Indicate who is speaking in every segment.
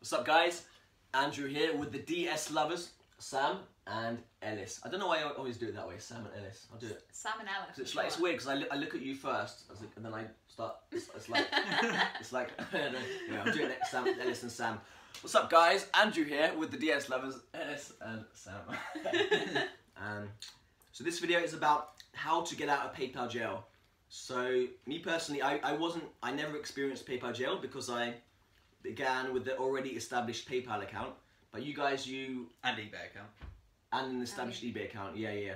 Speaker 1: What's up, guys? Andrew here with the DS lovers, Sam and Ellis. I don't know why I always do it that way, Sam and Ellis. I'll do it.
Speaker 2: Sam and Ellis.
Speaker 1: It's like, it's weird because I look at you first, and then I start. It's like I don't know. Yeah, I'm doing it. Sam, Ellis, and Sam. What's up, guys? Andrew here with the DS lovers, Ellis and Sam. So this video is about how to get out of PayPal jail. So me personally, I never experienced PayPal jail because I began with the already established PayPal account. But you guys, and
Speaker 3: eBay account.
Speaker 1: And an established eBay account, yeah.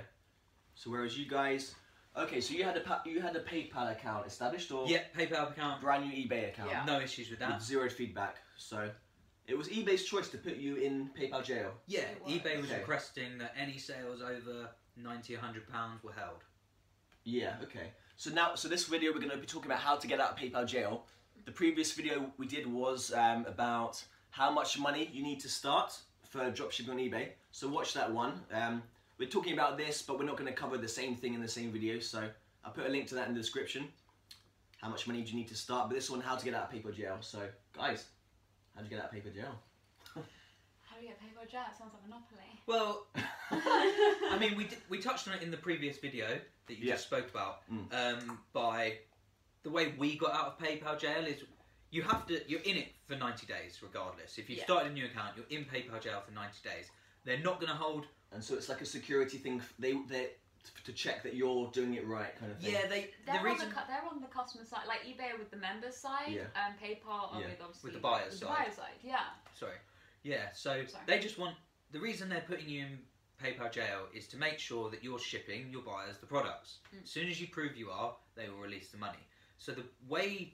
Speaker 1: So whereas you guys, okay, so you had a PayPal account established, or
Speaker 3: yeah, PayPal account,
Speaker 1: brand new eBay account,
Speaker 2: yeah.
Speaker 3: No issues with that,
Speaker 1: with zero feedback. So it was eBay's choice to put you in PayPal jail.
Speaker 3: Yeah, eBay was
Speaker 1: okay.
Speaker 3: requesting that any sales over £90, £100 were held.
Speaker 1: Yeah, okay. So this video we're going to be talking about how to get out of PayPal jail. The previous video we did was about how much money you need to start for dropshipping on eBay. So watch that one. We're talking about this, but we're not going to cover the same thing in the same video. So I'll put a link to that in the description. How much money do you need to start? But this one, how to get out of PayPal jail. So guys, how do you get out of PayPal jail?
Speaker 2: How do we get PayPal jail? It sounds like Monopoly.
Speaker 3: Well, I mean, we touched on it in the previous video that you just spoke about. By the way we got out of PayPal jail is you're in it for 90 days regardless. If you started a new account, you're in PayPal jail for 90 days. They're not going to hold. And
Speaker 1: so it's like a security thing. They to check that you're doing it right, kind of thing.
Speaker 2: Yeah, they're on the customer side, like eBay with the members side, and PayPal with obviously
Speaker 3: with the buyers side.
Speaker 2: Yeah.
Speaker 3: Sorry. Yeah. So they just want, the reason they're putting you in PayPal jail is to make sure that you're shipping your buyers the products. As soon as you prove you are, they will release the money. So the way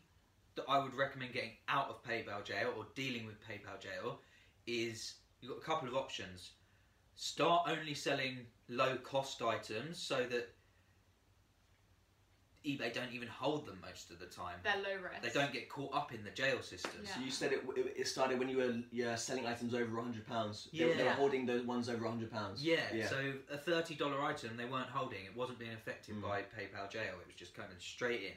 Speaker 3: that I would recommend getting out of PayPal jail or dealing with PayPal jail is you've got a couple of options. Start only selling low cost items so that eBay don't even hold them most of the time.
Speaker 2: They're low risk.
Speaker 3: They don't get caught up in the jail system.
Speaker 1: Yeah. So you said it started when you were selling items over £100.
Speaker 3: Yeah.
Speaker 1: They were holding the ones over £100.
Speaker 3: Yeah. So a $30 item they weren't holding. It wasn't being affected by PayPal jail. It was just coming straight in.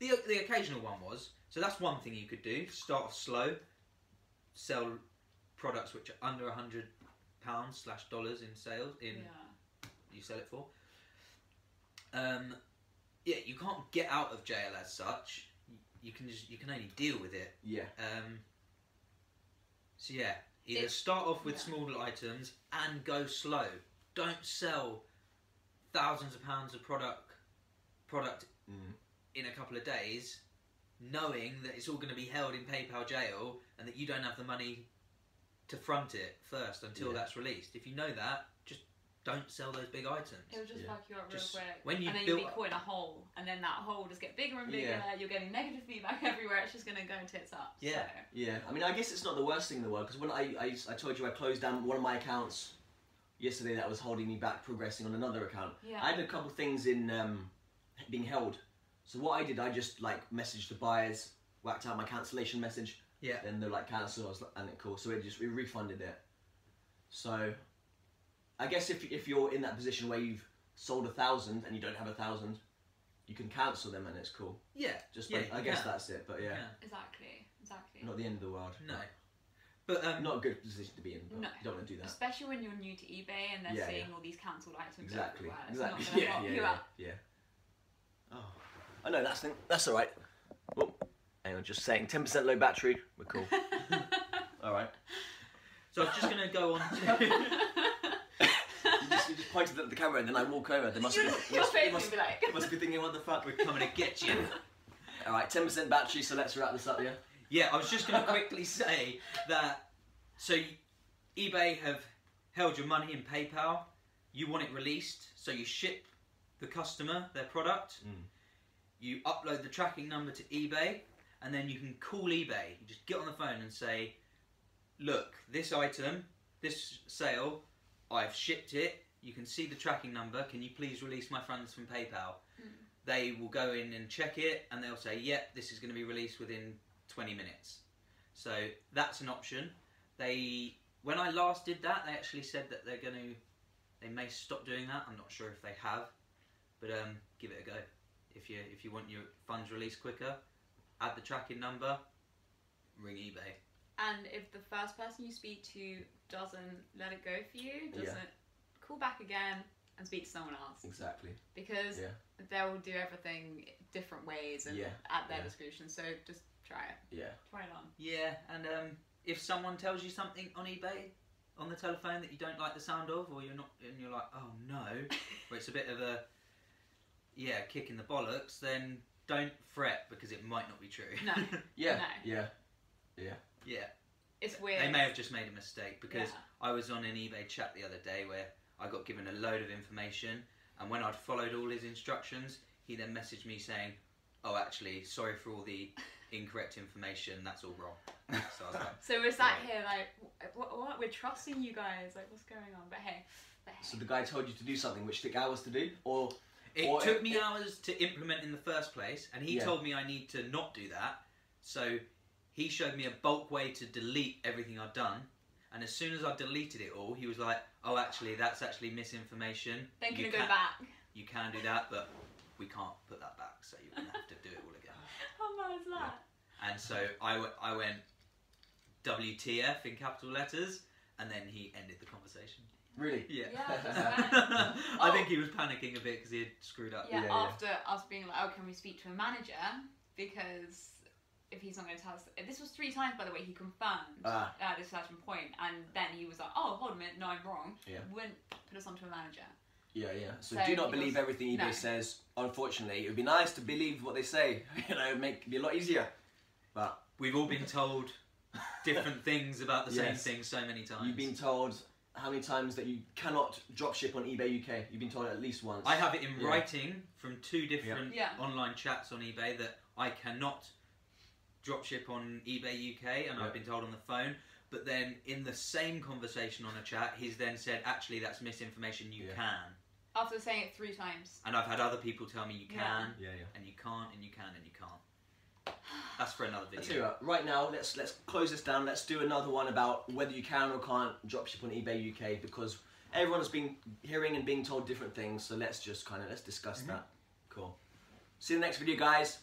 Speaker 3: The occasional one was. So that's one thing you could do. Start off slow. Sell products which are under £100/dollars in sales. You sell it for. Yeah, you can't get out of jail as such. You can only deal with it.
Speaker 1: Yeah.
Speaker 3: So yeah, either start off with smaller items and go slow. Don't sell thousands of pounds of product in a couple of days, knowing that it's all going to be held in PayPal jail and that you don't have the money to front it first until that's released. If you know that, just don't sell those big items.
Speaker 2: It'll just fuck you up real quick.
Speaker 3: When you
Speaker 2: and then you'll be caught in a hole, and then that hole just get bigger and bigger. You're getting negative feedback everywhere. It's just going to go tits up.
Speaker 3: Yeah.
Speaker 2: So.
Speaker 1: Yeah. I mean, I guess it's not the worst thing in the world, because when I told you I closed down one of my accounts yesterday that was holding me back progressing on another account. Yeah. I had a couple things in being held. So what I did, I just messaged the buyers, whacked out my cancellation message. Yeah. Then they're like, cancel. I was like, and it cool. So we refunded it. So I guess if you're in that position where you've sold 1,000 and you don't have 1,000, you can cancel them and it's cool.
Speaker 3: Yeah.
Speaker 1: I guess that's it. But yeah.
Speaker 2: Exactly.
Speaker 1: Not the end of the world.
Speaker 3: No. But
Speaker 1: not a good position to be in. But
Speaker 2: no.
Speaker 1: You don't want to do that.
Speaker 2: Especially when you're new to eBay and they're seeing all these cancelled items everywhere. It's not
Speaker 1: Exactly.
Speaker 2: gonna help you out.
Speaker 1: Yeah. Oh. I know that's all right. Well, hang on, just saying, 10% low battery. We're cool. All right.
Speaker 3: So I'm just gonna go on to.
Speaker 1: you just pointed at the camera and then I walk over. They must be thinking, what the fuck?
Speaker 3: We're coming to get you.
Speaker 1: All right, 10% battery. So let's wrap this up, yeah.
Speaker 3: Yeah, I was just gonna quickly say that. So eBay have held your money in PayPal. You want it released, so you ship the customer their product. You upload the tracking number to eBay, and then you can call eBay. You just get on the phone and say, look, this item, this sale, I've shipped it. You can see the tracking number. Can you please release my funds from PayPal? They will go in and check it, and they'll say, yep, this is going to be released within 20 minutes. So that's an option. When I last did that, they actually said that they may stop doing that. I'm not sure if they have, but give it a go. If you want your funds released quicker, add the tracking number, ring eBay.
Speaker 2: And if the first person you speak to doesn't let it go for you, doesn't call back again and speak to someone else.
Speaker 1: Exactly.
Speaker 2: Because they'll do everything different ways and at their discretion. So just try it. Yeah. Try it on.
Speaker 3: Yeah, and if someone tells you something on eBay on the telephone that you don't like the sound of, or you're not, and you're like, oh no, where it's a bit of a kick in the bollocks, then don't fret because it might not be true.
Speaker 2: No.
Speaker 1: Yeah.
Speaker 2: It's weird.
Speaker 3: They may have just made a mistake because I was on an eBay chat the other day where I got given a load of information, and when I'd followed all his instructions, he then messaged me saying, oh, actually, sorry for all the incorrect information, that's all wrong. So I was like...
Speaker 2: So we're sat here like, what? We're trusting you guys, like, what's going on? But hey.
Speaker 1: So the guy told you to do something which took hours to do? Or
Speaker 3: it took me hours to implement in the first place, and he told me I need to not do that, so he showed me a bulk way to delete everything I'd done. And as soon as I deleted it all, he was like, oh, actually, that's actually misinformation.
Speaker 2: Then can you go back?
Speaker 3: You can do that, but we can't put that back, so you're going to have to do it all again.
Speaker 2: How mad is that?
Speaker 3: Yeah. And so I went WTF in capital letters, and then he ended the conversation.
Speaker 1: Really?
Speaker 2: Yeah.
Speaker 3: I think he was panicking a bit because he had screwed up.
Speaker 2: Yeah, after us being like, oh, can we speak to a manager? Because... if he's not going to tell us... This was 3 times, by the way, he confirmed at this certain point, and then he was like, oh, hold a minute, no, I'm wrong. Yeah. Wouldn't put us onto a manager.
Speaker 1: Yeah. So do not believe everything eBay says. Unfortunately, it would be nice to believe what they say. You know, it'd be a lot easier. But
Speaker 3: we've all been told different things about the same thing so many times.
Speaker 1: You've been told how many times that you cannot dropship on eBay UK? You've been told at least once.
Speaker 3: I have it in writing from 2 different online chats on eBay that I cannot dropship on eBay UK, and I've been told on the phone. But then in the same conversation on a chat, he's then said, actually, that's misinformation, you can.
Speaker 2: After saying it 3 times.
Speaker 3: And I've had other people tell me you can, and you can't, and you can, and you can't. That's for another video.
Speaker 1: I'll tell you what, right now, let's close this down. Let's do another one about whether you can or can't dropship on eBay UK, because everyone's been hearing and being told different things. So let's just let's discuss that. Cool. See you in the next video, guys.